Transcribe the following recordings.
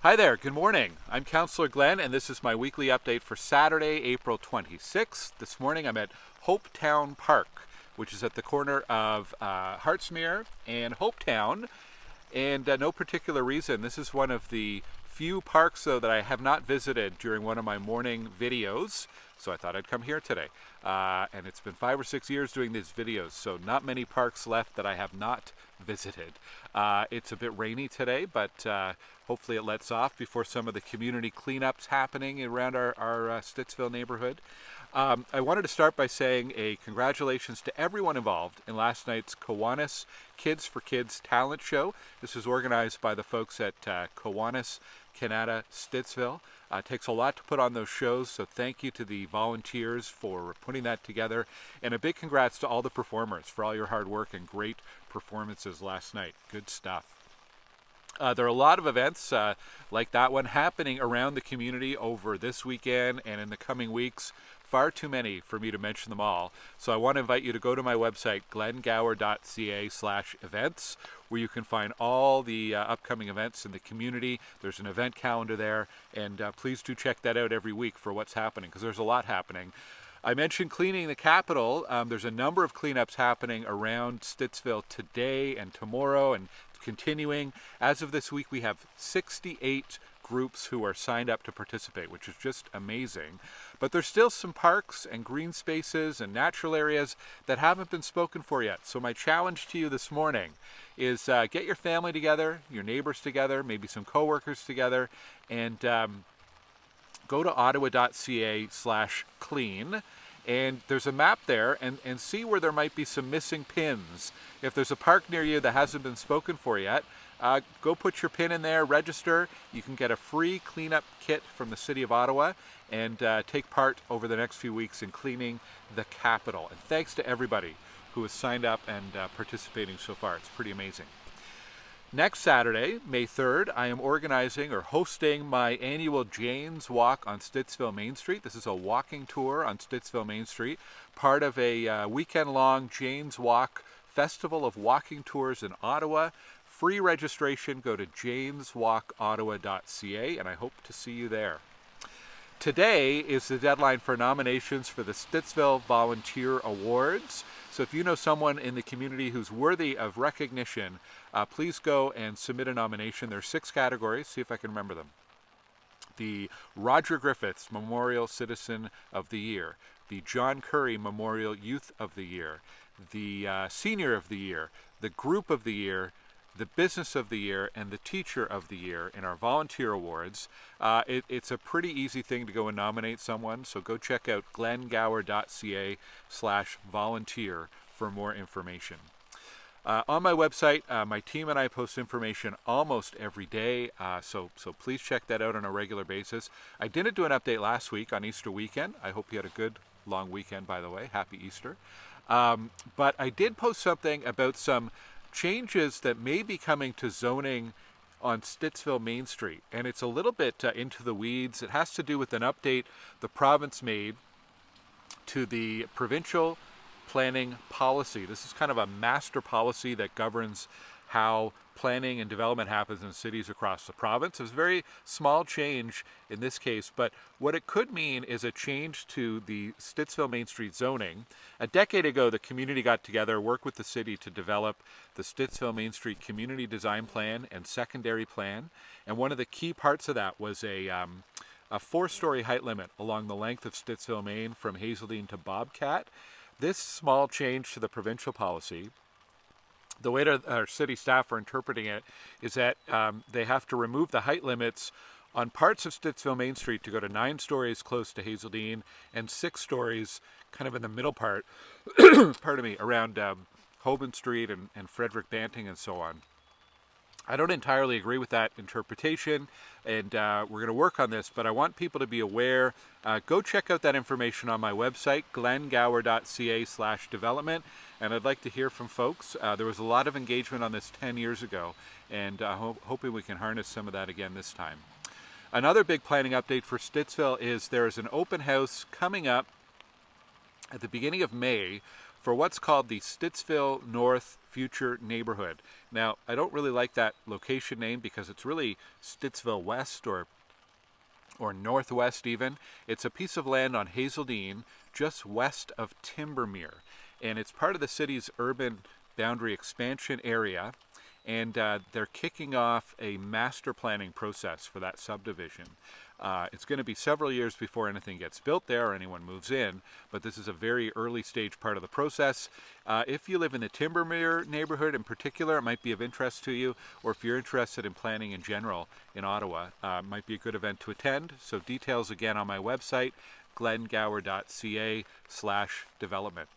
Hi there, good morning. I'm Councillor Glen and this is my weekly update for Saturday, April 26th. This morning I'm at Hopetown Park, which is at the corner of Hartsmere and Hopetown. And no particular reason. This is one of the few parks though that I have not visited during one of my morning videos. So I thought I'd come here today. And it's been 5 or 6 years doing these videos, so not many parks left that I have not visited. It's a bit rainy today, but hopefully it lets off before some of the community cleanups happening around our Stittsville neighborhood. I wanted to start by saying a congratulations to everyone involved in last night's Kiwanis Kids for Kids talent show. This was organized by the folks at Kiwanis, Kanata-Stittsville. It takes a lot to put on those shows, so thank you to the volunteers for putting that together. And a big congrats to all the performers for all your hard work and great performances last night. Good stuff. There are a lot of events like that one happening around the community over this weekend and in the coming weeks. Far too many for me to mention them all. So I want to invite you to go to my website, glengower.ca/events, where you can find all the upcoming events in the community. There's an event calendar there, and please do check that out every week for what's happening, because there's a lot happening. I mentioned cleaning the Capitol. There's a number of cleanups happening around Stittsville today and tomorrow and continuing. As of this week, we have 68 groups who are signed up to participate, which is just amazing. But there's still some parks and green spaces and natural areas that haven't been spoken for yet. So my challenge to you this morning is get your family together, your neighbors together, maybe some coworkers together, and go to ottawa.ca/clean. And there's a map there, and see where there might be some missing pins. If there's a park near you that hasn't been spoken for yet, go put your pin in there, register. You can get a free cleanup kit from the City of Ottawa and take part over the next few weeks in cleaning the Capitol. And thanks to everybody who has signed up and participating so far. It's pretty amazing. Next Saturday, May 3rd, I am organizing or hosting my annual Jane's Walk on Stittsville Main Street. This is a walking tour on Stittsville Main Street, part of a weekend-long Jane's Walk Festival of Walking Tours in Ottawa. Free registration, go to janeswalkottawa.ca, and I hope to see you there. Today is the deadline for nominations for the Stittsville Volunteer Awards. So if you know someone in the community who's worthy of recognition, please go and submit a nomination. There are 6 categories. See if I can remember them. The Roger Griffiths Memorial Citizen of the Year, the John Curry Memorial Youth of the Year, the Senior of the Year, the Group of the Year, the Business of the Year, and the Teacher of the Year in our volunteer awards. It's a pretty easy thing to go and nominate someone, so go check out glengower.ca/volunteer for more information. On my website, my team and I post information almost every day, so please check that out on a regular basis. I didn't do an update last week on Easter weekend. I hope you had a good long weekend, by the way. Happy Easter. But I did post something about some changes that may be coming to zoning on Stittsville Main Street, and it's a little bit into the weeds. It has to do with an update the province made to the provincial planning policy. This is kind of a master policy that governs how planning and development happens in cities across the province. It's a very small change in this case, but what it could mean is a change to the Stittsville Main Street zoning. A decade ago, the community got together, worked with the city to develop the Stittsville Main Street Community Design Plan and Secondary Plan, and one of the key parts of that was a 4-story height limit along the length of Stittsville Main from Hazeldean to Bobcat. This small change to the provincial policy, the way that our city staff are interpreting it is that they have to remove the height limits on parts of Stittsville Main Street to go to 9 stories close to Hazeldean and 6 stories kind of in the middle part, pardon me, around Hoban Street and Frederick Banting and so on. I don't entirely agree with that interpretation, and we're going to work on this, but I want people to be aware. Go check out that information on my website, glengower.ca/development, and I'd like to hear from folks. There was a lot of engagement on this 10 years ago, and hoping we can harness some of that again this time. Another big planning update for Stittsville is there is an open house coming up at the beginning of May for what's called the Stittsville North future neighborhood. Now, I don't really like that location name because it's really Stittsville West or Northwest even. It's a piece of land on Hazeldean just west of Timbermere, and it's part of the city's urban boundary expansion area, and they're kicking off a master planning process for that subdivision. It's going to be several years before anything gets built there or anyone moves in, but this is a very early stage part of the process. If you live in the Timbermere neighborhood in particular, it might be of interest to you, or if you're interested in planning in general in Ottawa, it might be a good event to attend. So details again on my website, glengower.ca/development.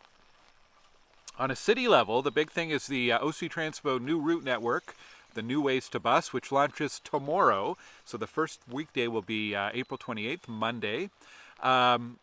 On a city level, the big thing is the OC Transpo new route network, the New Ways to Bus, which launches tomorrow. So the first weekday will be April 28th, Monday. I've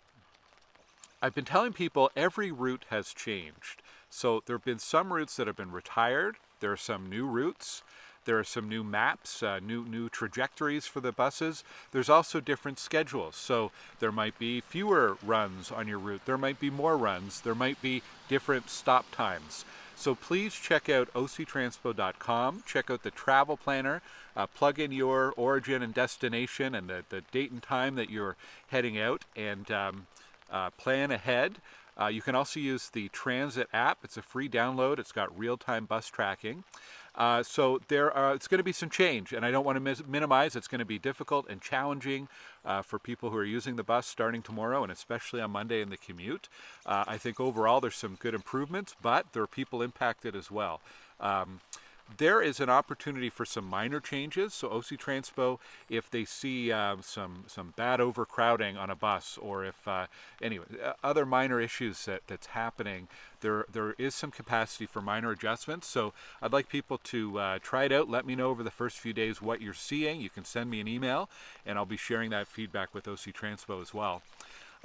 been telling people every route has changed. So there have been some routes that have been retired. There are some new routes. There are some new maps, new trajectories for the buses. There's also different schedules. So there might be fewer runs on your route. There might be more runs. There might be different stop times. So please check out octranspo.com. Check out the travel planner. Plug in your origin and destination and the date and time that you're heading out, and plan ahead. You can also use the Transit app. It's a free download. It's got real-time bus tracking. So it's going to be some change, and I don't want to minimize. It's going to be difficult and challenging for people who are using the bus starting tomorrow, and especially on Monday in the commute. I think overall there's some good improvements, but there are people impacted as well. There is an opportunity for some minor changes. So OC Transpo, if they see some bad overcrowding on a bus, or if other minor issues that's happening, there is some capacity for minor adjustments. So I'd like people to try it out. Let me know over the first few days what you're seeing. You can send me an email, and I'll be sharing that feedback with OC Transpo as well.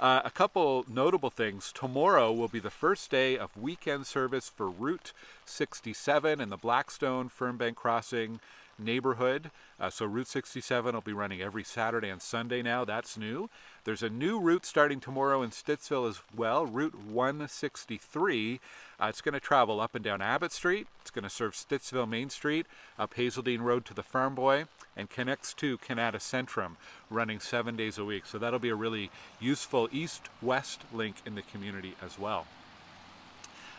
A couple notable things. Tomorrow will be the first day of weekend service for Route 67 in the Blackstone Fernbank Crossing neighborhood. So Route 67 will be running every Saturday and Sunday now. That's new. There's a new route starting tomorrow in Stittsville as well, Route 163. It's going to travel up and down Abbott Street. It's going to serve Stittsville Main Street, up Hazeldean Road to the Farm Boy, and connects to Kanata-Stittsville, running 7 days a week. So that'll be a really useful east-west link in the community as well.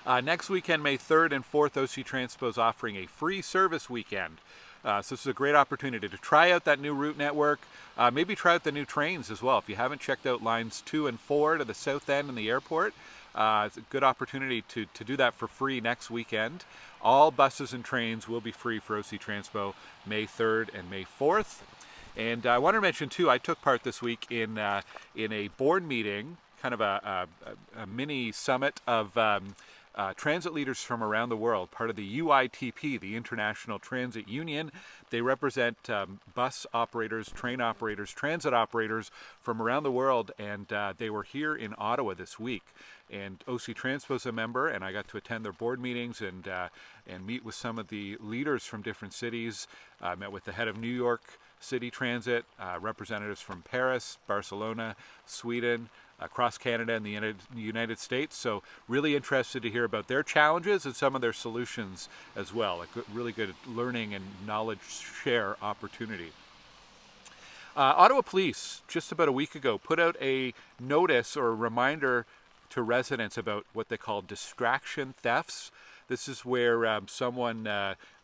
Next weekend, May 3rd and 4th, OC Transpo is offering a free service weekend. So this is a great opportunity to try out that new route network, maybe try out the new trains as well. If you haven't checked out lines 2 and 4 to the south end and the airport, it's a good opportunity to do that for free next weekend. All buses and trains will be free for OC Transpo May 3rd and May 4th. And I want to mention too, I took part this week in a board meeting, kind of a mini summit of transit leaders from around the world, part of the UITP, the International Transit Union. They represent bus operators, train operators, transit operators from around the world, and they were here in Ottawa this week. And OC Transpo is a member, and I got to attend their board meetings and meet with some of the leaders from different cities. I met with the head of New York City Transit, representatives from Paris, Barcelona, Sweden, across Canada and the United States. So really interested to hear about their challenges and some of their solutions as well. A really good learning and knowledge share opportunity. Ottawa Police, just about a week ago, put out a notice or a reminder to residents about what they call distraction thefts. This is where someone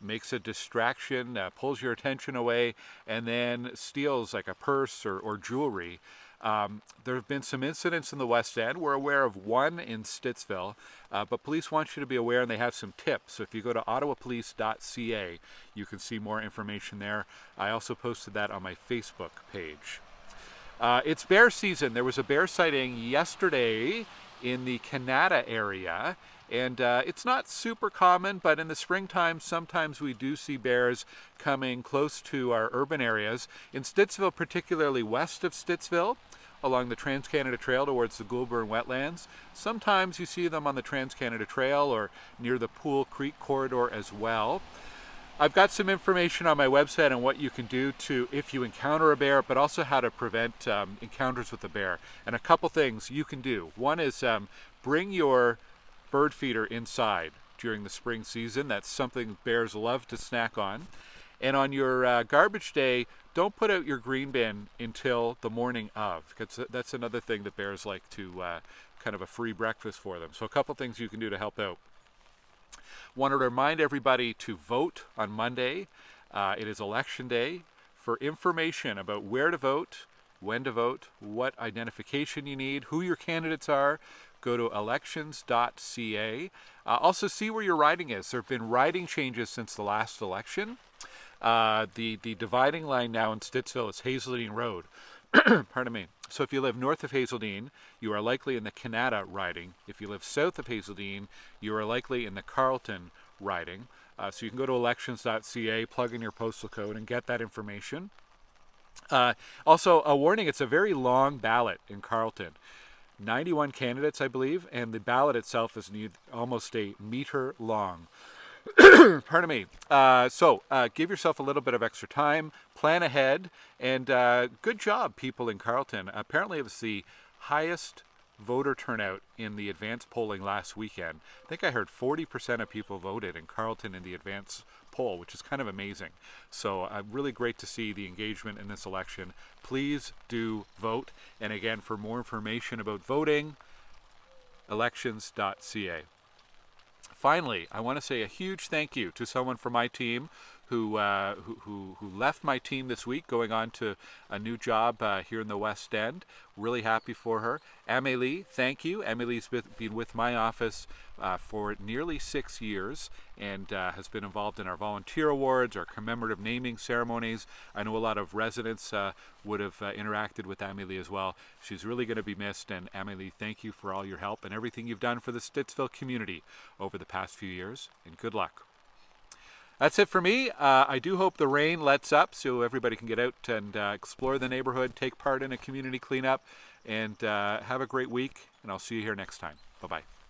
makes a distraction, pulls your attention away, and then steals like a purse or jewelry. There have been some incidents in the West End. We're aware of one in Stittsville, but police want you to be aware, and they have some tips. So if you go to ottawapolice.ca, you can see more information there. I also posted that on my Facebook page. It's bear season. There was a bear sighting yesterday in the Kanata area, and it's not super common, but in the springtime, sometimes we do see bears coming close to our urban areas. In Stittsville, particularly west of Stittsville, along the Trans-Canada Trail towards the Goulburn wetlands. Sometimes you see them on the Trans-Canada Trail or near the Pool Creek corridor as well. I've got some information on my website on what you can do if you encounter a bear, but also how to prevent encounters with a bear. And a couple things you can do. One is bring your bird feeder inside. during the spring season. That's something bears love to snack on. And on your garbage day, don't put out your green bin until the morning of, because that's another thing that bears like to kind of a free breakfast for them. So a couple things you can do to help out. Wanted to remind everybody to vote on Monday. It is election day. For information about where to vote, when to vote, what identification you need, who your candidates are, go to elections.ca. Also see where your riding is. There have been riding changes since the last election. The dividing line now in Stittsville is Hazeldean Road. Pardon me. So if you live north of Hazeldean, you are likely in the Kanata riding. If you live south of Hazeldean, you are likely in the Carleton riding. So you can go to elections.ca, plug in your postal code, and get that information. Also, a warning, it's a very long ballot in Carleton. 91 candidates, I believe, and the ballot itself is almost a meter long. Pardon me. So give yourself a little bit of extra time, plan ahead, and good job, people in Carleton. Apparently it was the highest voter turnout in the advance polling last weekend. I think I heard 40% of people voted in Carleton in the advance poll, which is kind of amazing. So really great to see the engagement in this election. Please do vote. And again, for more information about voting, elections.ca. Finally, I want to say a huge thank you to someone from my team who left my team this week, going on to a new job here in the West End. Really happy for her. Amélie, thank you. Amelie's been with my office for nearly 6 years and has been involved in our volunteer awards, our commemorative naming ceremonies. I know a lot of residents would have interacted with Amélie as well. She's really going to be missed, and Amélie, thank you for all your help and everything you've done for the Stittsville community over the past few years, and good luck. That's it for me. I do hope the rain lets up so everybody can get out and explore the neighborhood, take part in a community cleanup, and have a great week. And I'll see you here next time. Bye-bye.